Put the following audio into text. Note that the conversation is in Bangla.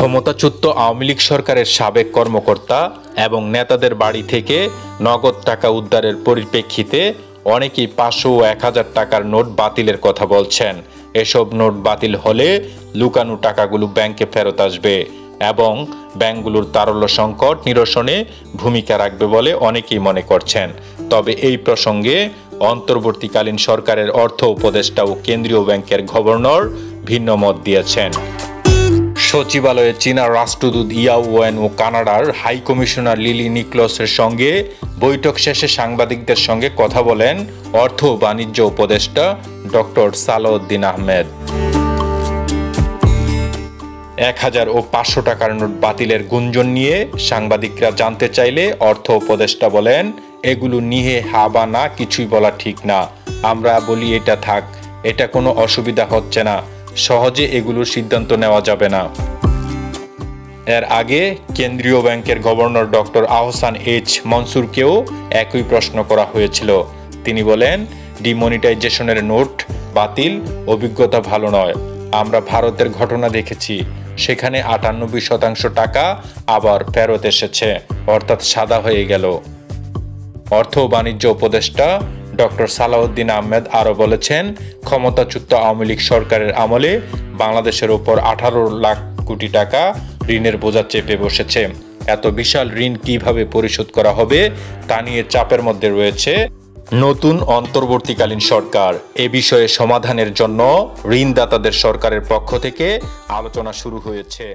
ক্ষমতাচ্যুত আওয়ামী লীগ সরকারের সাবেক কর্মকর্তা এবং নেতাদের বাড়ি থেকে নগদ টাকা উদ্ধারের পরিপ্রেক্ষিতে অনেকেই 500 ও 1000 টাকার নোট বাতিলের কথা বলছেন। এসব নোট বাতিল হলে লুকানো টাকাগুলো ব্যাংকে ফেরত আসবে এবং ব্যাংকগুলোর তারল্য সংকট নিরসনে ভূমিকা রাখবে বলে অনেকেই মনে করছেন। তবে এই প্রসঙ্গে অন্তর্বর্তীকালীন সরকারের অর্থ উপদেষ্টা ও কেন্দ্রীয় ব্যাংকের গভর্নর ভিন্ন মত দিয়েছেন। সচিবালয়ে চীনা রাষ্ট্রদূত ইয়াও ওয়েন ও কানাডার হাই কমিশনার লিলি নিকলসের সঙ্গে বৈঠক শেষে সাংবাদিকদের সঙ্গে কথা বলেন অর্থ ও বাণিজ্য উপদেষ্টা ডক্টর সালাউদ্দিন আহমেদ। 1000 ও 500 টাকার নোট বাতিলের গুঞ্জন নিয়ে সাংবাদিকরা জানতে চাইলে অর্থ উপদেষ্টা বলেন, এগুলো নিয়ে হা বা না কিছুই বলা ঠিক না। আমরা বলি এটা থাক, এটা কোনো অসুবিধা হচ্ছে না, সহজে এগুলোর সিদ্ধান্ত নেওয়া যাবে না। এর আগে কেন্দ্রীয় ব্যাংকের গভর্নর ডক্টর আহসান এইচ মনসুরকেও একই প্রশ্ন করা হয়েছিল। তিনি বলেন, ডিমনিটাইজেশনের নোট বাতিল অভিজ্ঞতা ভালো নয়। আমরা ভারতের ঘটনা দেখেছি, সেখানে 98% টাকা আবার ফেরত এসেছে, অর্থাৎ সাদা হয়ে গেল। অর্থ ও বাণিজ্য উপদেষ্টা ডক্টর সালাউদ্দিন আহমেদ আরও বলেছেন, ক্ষমতাচ্যুত আওয়ামী লীগ সরকারের আমলে বাংলাদেশের ওপর 18 লাখ কোটি টাকা ঋণের বোঝা চেপে বসেছে। এত বিশাল ঋণ কিভাবে পরিশোধ করা হবে তা নিয়ে চাপের মধ্যে রয়েছে নতুন অন্তর্বর্তীকালীন সরকার। এ বিষয়ে সমাধানের জন্য ঋণদাতাদের সরকারের পক্ষ থেকে আলোচনা শুরু হয়েছে।